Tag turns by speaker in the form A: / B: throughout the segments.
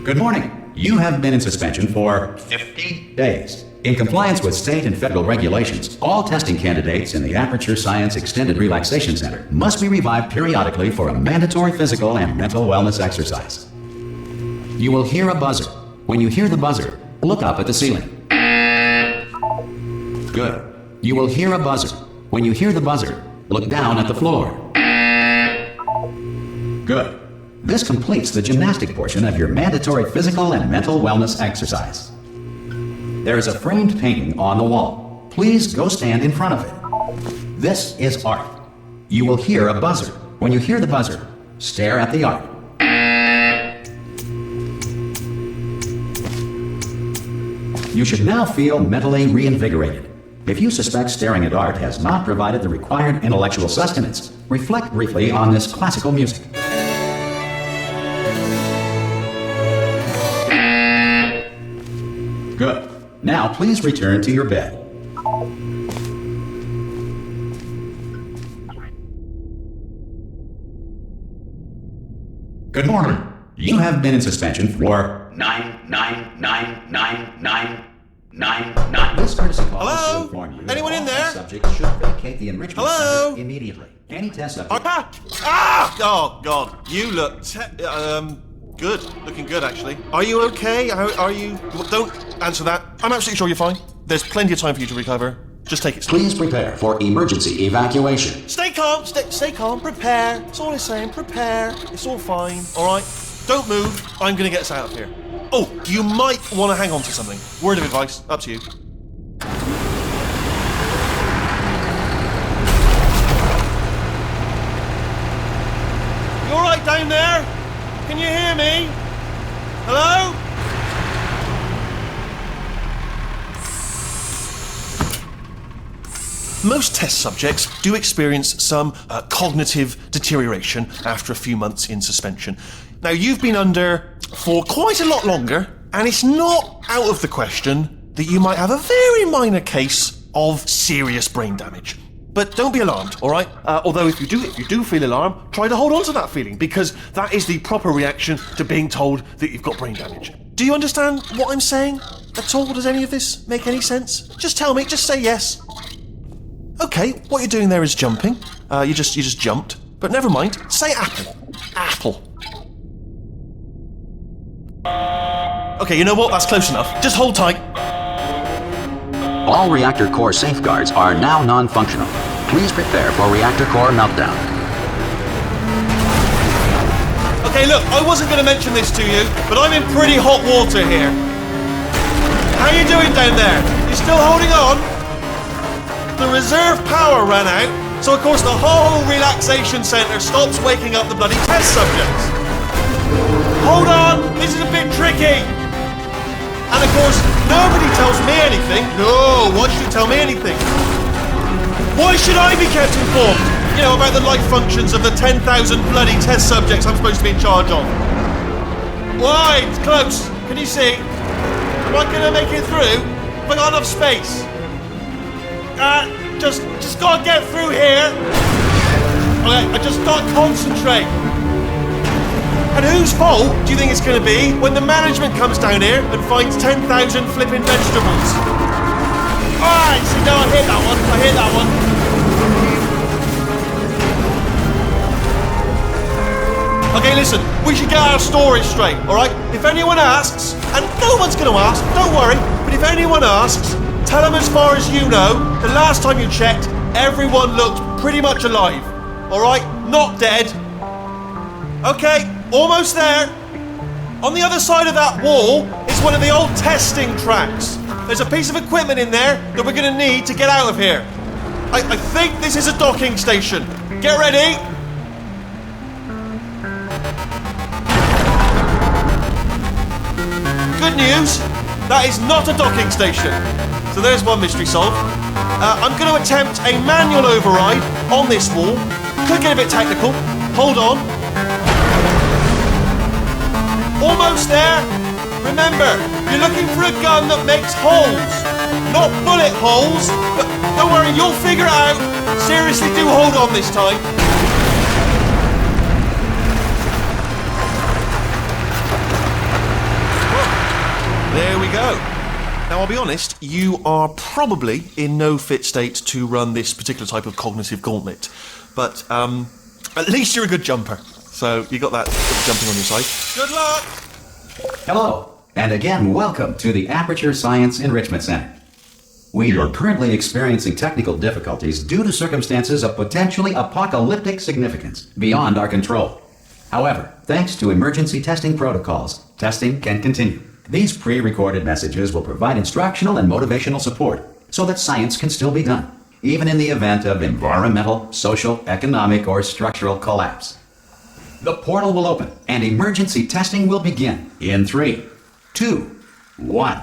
A: Good morning. You have been in suspension for 50 days. In compliance with state and federal regulations, all testing candidates in the Aperture Science Extended Relaxation Center must be revived periodically for a mandatory physical and mental wellness exercise. You will hear a buzzer. When you hear the buzzer, look up at the ceiling. Good. You will hear a buzzer. When you hear the buzzer, look down at the floor. Good. This completes the gymnastic portion of your mandatory physical and mental wellness exercise. There is a framed painting on the wall. Please go stand in front of it. This is art. You will hear a buzzer. When you hear the buzzer, stare at the art. You should now feel mentally reinvigorated. If you suspect staring at art has not provided the required intellectual sustenance, reflect briefly on this classical music. Good. Now please return to your bed. Good morning. You have been in suspension for 9999999. This courtesy call is to inform you
B: Anyone in there?
A: Subjects should vacate the enrichment center immediately. Any test subject.
B: Oh God! You look good. Looking good, actually. Are you okay? Are you? Don't answer that. I'm absolutely sure you're fine. There's plenty of time for you to recover. Just take it slow.
A: Please prepare for emergency evacuation.
B: Stay calm. Stay calm. Prepare. That's all I'm saying. Prepare. It's all fine. All right. Don't move. I'm gonna get us out of here. Oh, you might want to hang on to something. Word of advice. Up to you. You all right down there? Can you hear me? Hello? Most test subjects do experience some cognitive deterioration after a few months in suspension. Now, you've been under for quite a lot longer, and it's not out of the question that you might have a very minor case of serious brain damage. But don't be alarmed, all right? Although if you do feel alarmed, try to hold on to that feeling, because that is the proper reaction to being told that you've got brain damage. Do you understand what I'm saying at all? Does any of this make any sense? Just tell me, just say yes. Okay, what you're doing there is jumping. You just jumped. But never mind, say apple. Apple. Okay, you know what? That's close enough. Just hold tight.
A: All reactor core safeguards are now non-functional. Please prepare for reactor core meltdown.
B: Okay, look, I wasn't going to mention this to you, but I'm in pretty hot water here. How you doing down there? You still holding on? The reserve power ran out, so of course the whole relaxation centre stops waking up the bloody test subjects. Hold on, this is a bit tricky. And of course, nobody tells me anything. No, why should you tell me anything? Why should I be kept informed? You know, about the life functions of the 10,000 bloody test subjects I'm supposed to be in charge of. Why? It's close. Can you see? Am I going to make it through? Have I got enough space? Just gotta get through here. Okay, I just gotta concentrate. And whose fault do you think it's gonna be when the management comes down here and finds 10,000 flipping vegetables? Alright, see, now I hit that one. Okay, listen, we should get our stories straight, alright? If anyone asks, and no one's gonna ask, don't worry, but if anyone asks, tell them as far as you know, the last time you checked, everyone looked pretty much alive. Alright? Not dead. Okay, almost there. On the other side of that wall is one of the old testing tracks. There's a piece of equipment in there that we're going to need to get out of here. I think this is a docking station. Get ready. Good news, that is not a docking station. So there's one mystery solved. I'm going to attempt a manual override on this wall. Could get a bit technical. Hold on. Almost there. Remember, you're looking for a gun that makes holes. Not bullet holes, but don't worry, you'll figure it out. Seriously, do hold on this time. we go. Now, I'll be honest, you are probably in no fit state to run this particular type of cognitive gauntlet. But at least you're a good jumper. So you got that jumping on your side. Good luck!
A: Hello, and again, welcome to the Aperture Science Enrichment Center. We are currently experiencing technical difficulties due to circumstances of potentially apocalyptic significance beyond our control. However, thanks to emergency testing protocols, testing can continue. These pre-recorded messages will provide instructional and motivational support so that science can still be done, even in the event of environmental, social, economic, or structural collapse. The portal will open and emergency testing will begin in 3, 2, 1.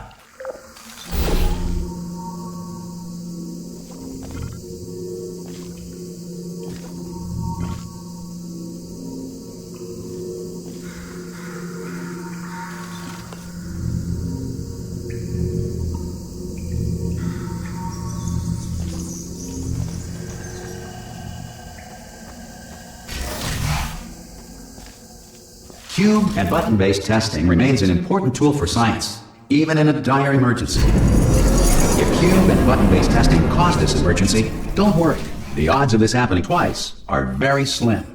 A: Cube and button-based testing remains an important tool for science, even in a dire emergency. If cube and button-based testing caused this emergency, don't worry. The odds of this happening twice are very slim.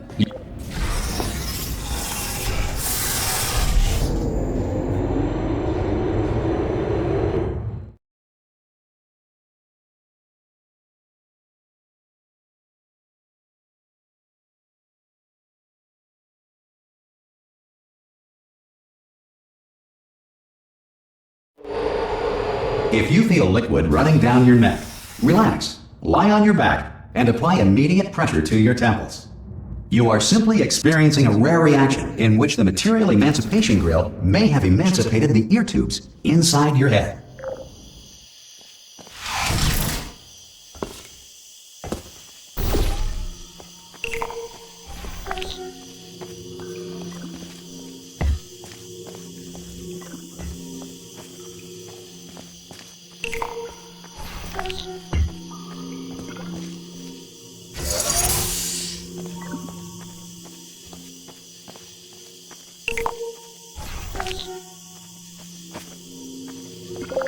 A: If you feel liquid running down your neck, relax, lie on your back, and apply immediate pressure to your temples. You are simply experiencing a rare reaction in which the material emancipation grill may have emancipated the ear tubes inside your head.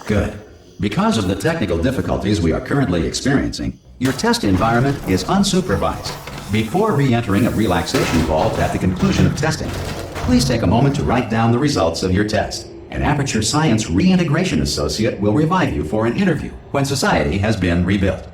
A: Good. Because of the technical difficulties we are currently experiencing, your test environment is unsupervised. Before re-entering a relaxation vault at the conclusion of testing, please take a moment to write down the results of your test. An Aperture Science Reintegration Associate will revive you for an interview when society has been rebuilt.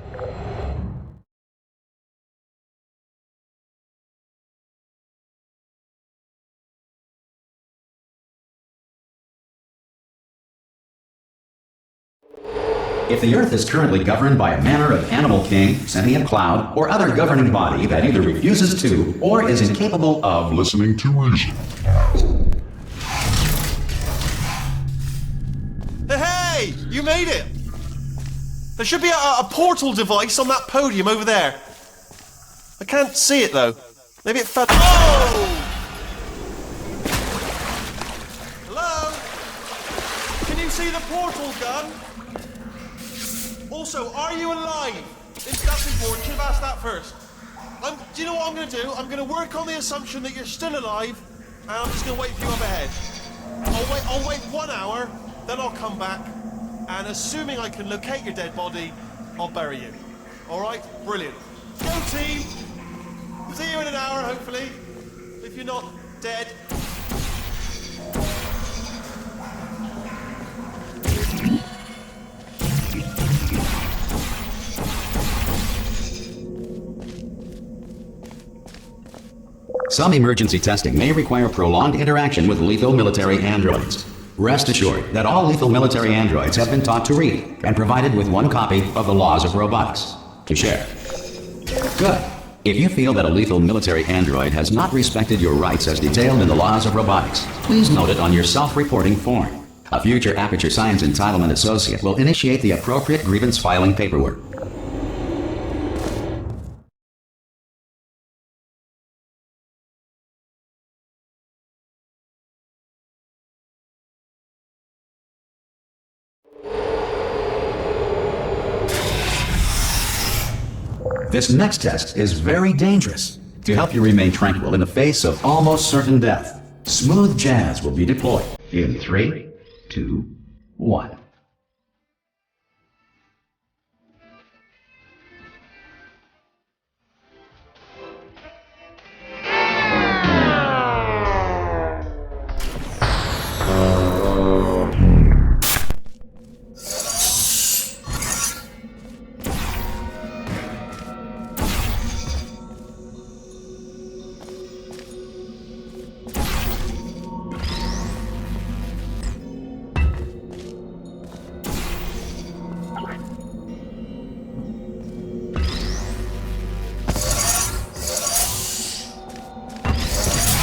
A: If the Earth is currently governed by a manner of animal king, sentient cloud, or other governing body that either refuses to or is incapable of listening to reason.
B: Hey! You made it! There should be a portal device on that podium over there. I can't see it though. Maybe it fell. Oh! Hello? Can you see the portal gun? Also, are you alive? That's important. Should have asked that first. Do you know what I'm going to do? I'm going to work on the assumption that you're still alive, and I'm just going to wait for you up ahead. I'll wait 1 hour, then I'll come back, and assuming I can locate your dead body, I'll bury you. All right? Brilliant. Go team. See you in an hour, hopefully. If you're not dead.
A: Some emergency testing may require prolonged interaction with lethal military androids. Rest assured that all lethal military androids have been taught to read and provided with 1 copy of the Laws of Robotics to share. Good. If you feel that a lethal military android has not respected your rights as detailed in the Laws of Robotics, please note it on your self-reporting form. A future Aperture Science Entitlement Associate will initiate the appropriate grievance filing paperwork. This next test is very dangerous. To help you remain tranquil in the face of almost certain death, smooth jazz will be deployed in 3, 2, 1.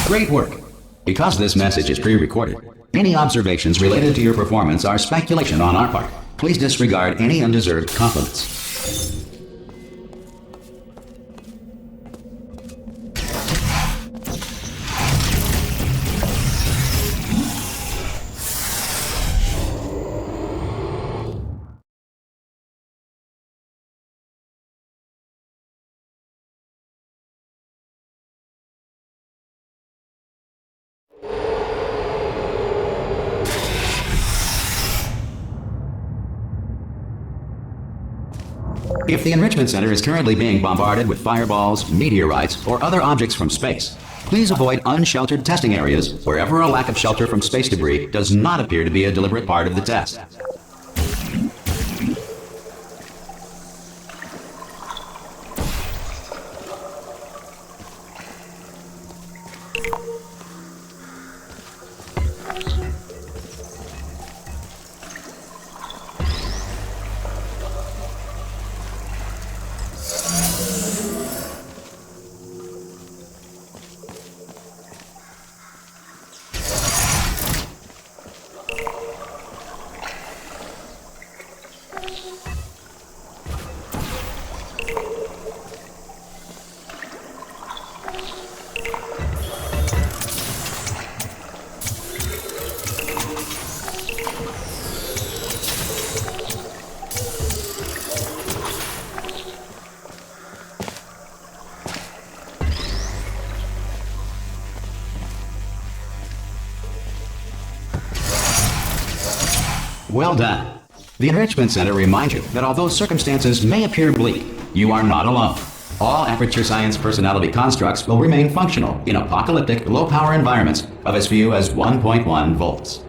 A: Great work! Because this message is pre-recorded, any observations related to your performance are speculation on our part. Please disregard any undeserved compliments. If the Enrichment Center is currently being bombarded with fireballs, meteorites, or other objects from space, please avoid unsheltered testing areas wherever a lack of shelter from space debris does not appear to be a deliberate part of the test. Well done. The Enrichment Center reminds you that although circumstances may appear bleak, you are not alone. All Aperture Science personality constructs will remain functional in apocalyptic, low-power environments of as few as 1.1 volts.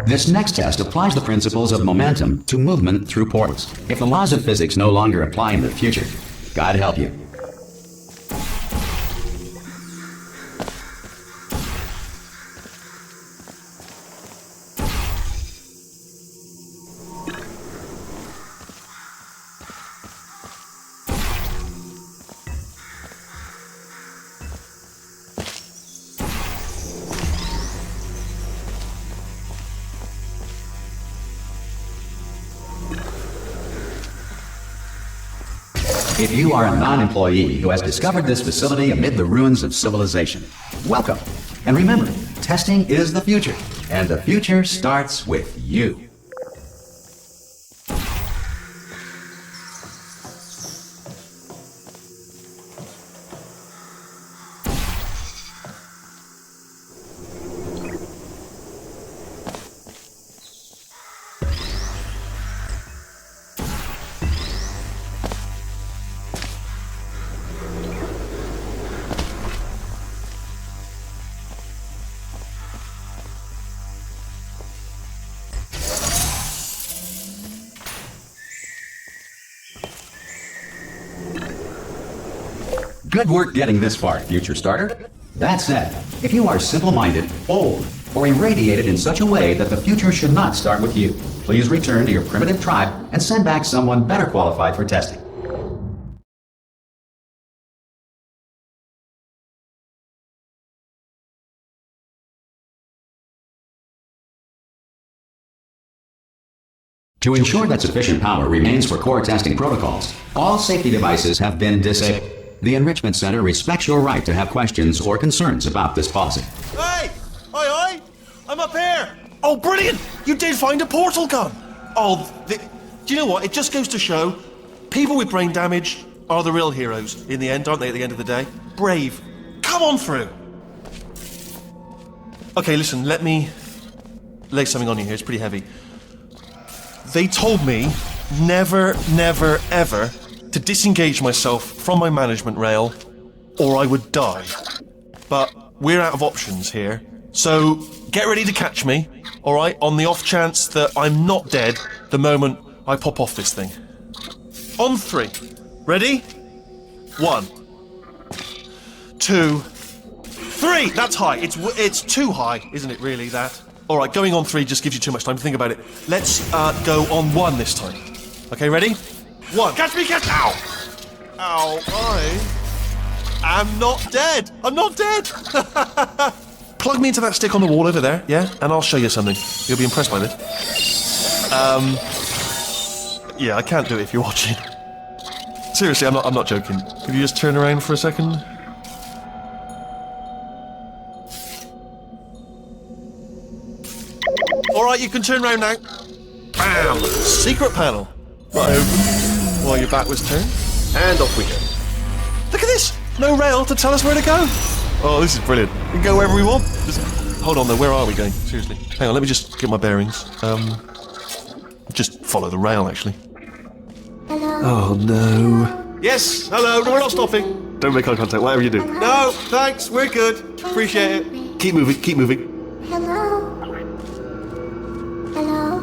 A: This next test applies the principles of momentum to movement through portals. If the laws of physics no longer apply in the future, God help you. If you are a non-employee who has discovered this facility amid the ruins of civilization, welcome. And remember, testing is the future, and the future starts with you. Good work getting this far, future starter. That said, if you are simple-minded, old, or irradiated in such a way that the future should not start with you, please return to your primitive tribe and send back someone better qualified for testing. To ensure that sufficient power remains for core testing protocols, all safety devices have been disabled. The Enrichment Center respects your right to have questions or concerns about this policy.
B: Hey! Oi! I'm up here! Oh, brilliant! You did find a portal gun! Oh, do you know what? It just goes to show people with brain damage are the real heroes in the end, aren't they, at the end of the day? Brave. Come on through! Okay, listen, let me lay something on you here. It's pretty heavy. They told me never, ever to disengage myself from my management rail or I would die. But we're out of options here. So get ready to catch me, alright, on the off chance that I'm not dead the moment I pop off this thing. On 3. Ready? 1, 2, 3! That's high. It's too high, isn't it, really, that? Alright, going on 3 just gives you too much time to think about it. Let's go on 1 this time. Okay, ready? 1. Catch me, catch! Ow! Ow, I am not dead! I'm not dead! Plug me into that stick on the wall over there, yeah? And I'll show you something. You'll be impressed by this. Yeah, I can't do it if you're watching. Seriously, I'm not joking. Could you just turn around for a second? Alright, you can turn around now. Bam! Secret panel. Right open, while your back was turned. And off we go. Look at this! No rail to tell us where to go. Oh, this is brilliant. We can go wherever we want. Hold on though, where are we going? Seriously. Hang on, let me just get my bearings. Just follow the rail, actually.
C: Hello.
B: Oh no. Yes, hello, no, we're not stopping. Don't make eye contact, whatever you do. No, thanks, we're good. Appreciate it. Keep moving, keep moving.
C: Hello. Hello.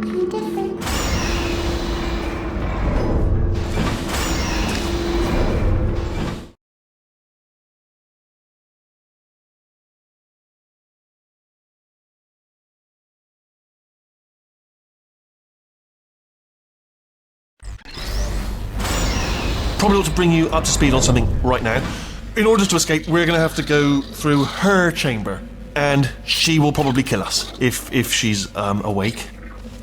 C: I'm different.
B: Probably ought to bring you up to speed on something right now. In order to escape, we're going to have to go through her chamber, and she will probably kill us if she's awake.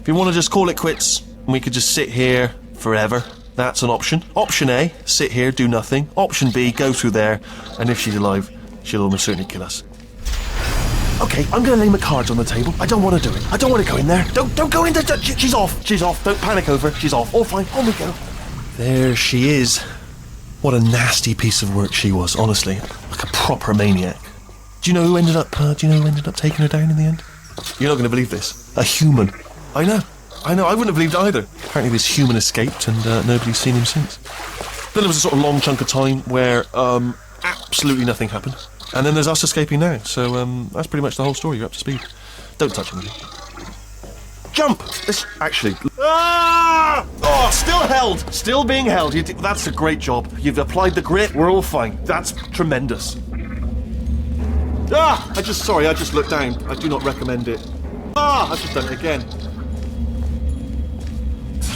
B: If you want to just call it quits, we could just sit here forever. That's an option. Option A, sit here, do nothing. Option B, go through there, and if she's alive, she'll almost certainly kill us. Okay, I'm going to lay my cards on the table. I don't want to do it. I don't want to go in there. Don't go in there. She's off. She's off. Don't panic over. She's off. All fine. On we go. There she is. What a nasty piece of work she was, honestly. Like a proper maniac. Do you know who ended up taking her down in the end? You're not going to believe this. A human. I know. I wouldn't have believed it either. Apparently this human escaped and nobody's seen him since. Then there was a sort of long chunk of time where absolutely nothing happened. And then there's us escaping now. So that's pretty much the whole story. You're up to speed. Don't touch anything. Jump! This actually. Ah! Oh, still held. Still being held. That's a great job. You've applied the grit. We're all fine. That's tremendous. Ah! I just looked down. I do not recommend it. Ah! I've just done it again.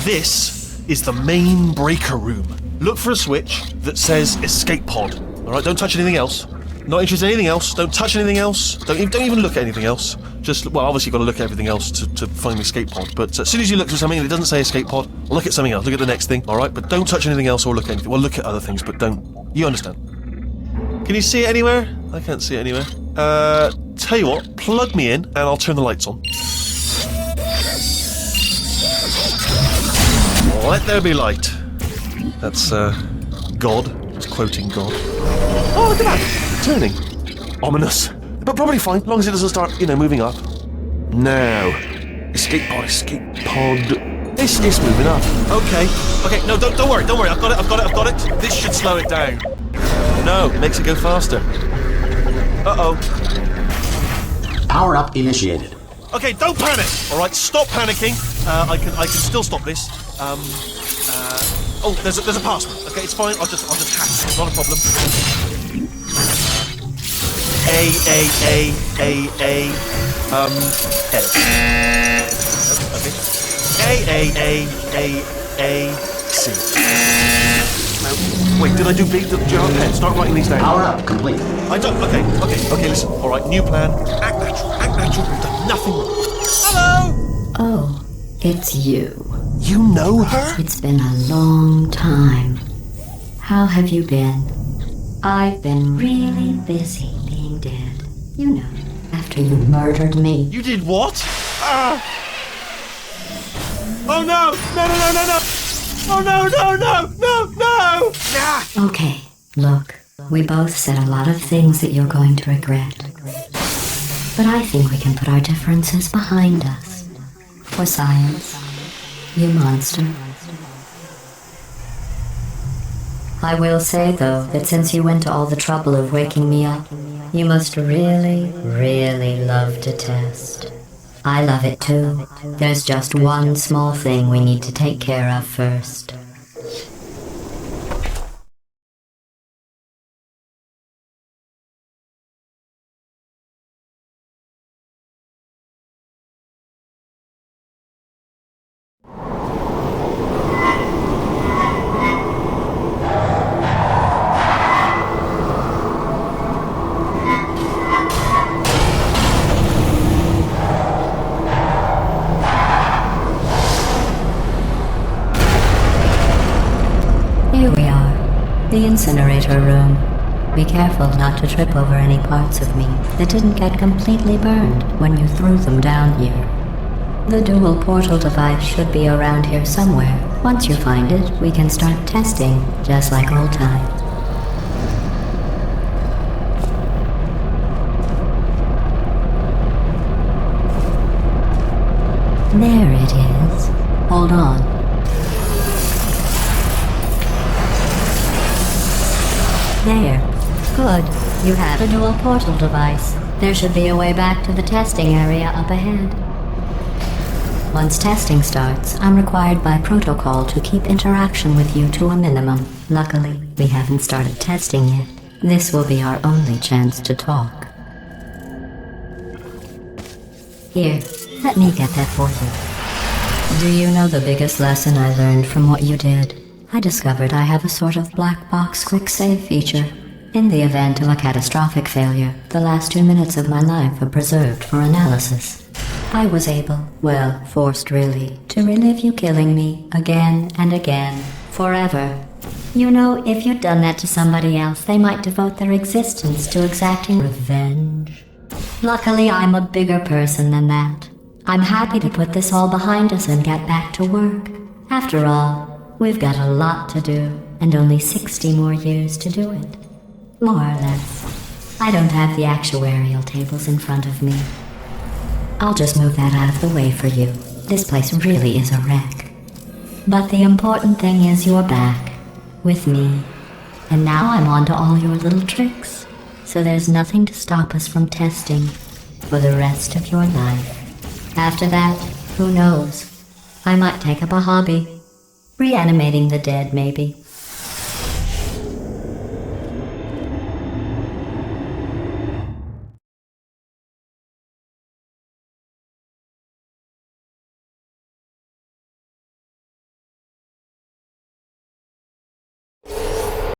B: This is the main breaker room. Look for a switch that says escape pod. All right, don't touch anything else. Not interested in anything else. Don't touch anything else. Don't even look at anything else. Just, well, obviously you've got to look at everything else to find the escape pod. But as soon as you look for something and it doesn't say escape pod, look at something else. Look at the next thing, all right? But don't touch anything else or look at anything. Well, look at other things, but don't. You understand? Can you see it anywhere? I can't see it anywhere. Tell you what, plug me in and I'll turn the lights on. Let there be light. That's, God. Just quoting God. Oh, look at that! Turning. Ominous. But probably fine, as long as it doesn't start, moving up. Now. Escape pod. It's moving up. Okay, no, don't worry, I've got it. This should slow it down. No, makes it go faster. Uh-oh.
A: Power up initiated.
B: Okay, don't panic! Alright, stop panicking. I can still stop this. Oh, there's a password. Okay, it's fine, I'll just hack it. It's not a problem. A. Okay. A-C. Wait, did I do B? Do you have a pen? Start writing these down.
A: Power up complete.
B: I don't. Okay, listen. Alright, new plan. Act natural. We've done nothing wrong. Hello!
D: Oh, it's you.
B: You know her?
D: It's been a long time. How have you been? I've been really busy being dead. You know, after you murdered me.
B: You did what? Oh no! No, no, no, no, no! Oh no, no, no, no, no! Nah.
D: Okay, look, we both said a lot of things that you're going to regret. But I think we can put our differences behind us. For science, you monster. I will say, though, that since you went to all the trouble of waking me up, you must really, really love to test. I love it too. There's just one small thing we need to take care of first. Here we are, the incinerator room. Be careful not to trip over any parts of me that didn't get completely burned when you threw them down here. The dual portal device should be around here somewhere. Once you find it, we can start testing, just like old times. There it is. Hold on. There. Good. You have the dual portal device. There should be a way back to the testing area up ahead. Once testing starts, I'm required by protocol to keep interaction with you to a minimum. Luckily, we haven't started testing yet. This will be our only chance to talk. Here, let me get that for you. Do you know the biggest lesson I learned from what you did? I discovered I have a sort of black box quick save feature. In the event of a catastrophic failure, the last 2 minutes of my life are preserved for analysis. I was able, well, forced really, to relive you killing me again and again, forever. You know, if you'd done that to somebody else, they might devote their existence to exacting revenge. Luckily, I'm a bigger person than that. I'm happy to put this all behind us and get back to work. After all, we've got a lot to do, and only 60 more years to do it. More or less. I don't have the actuarial tables in front of me. I'll just move that out of the way for you. This place really is a wreck. But the important thing is you're back, with me. And now I'm on to all your little tricks. So there's nothing to stop us from testing for the rest of your life. After that, who knows? I might take up a hobby. Reanimating the dead, maybe.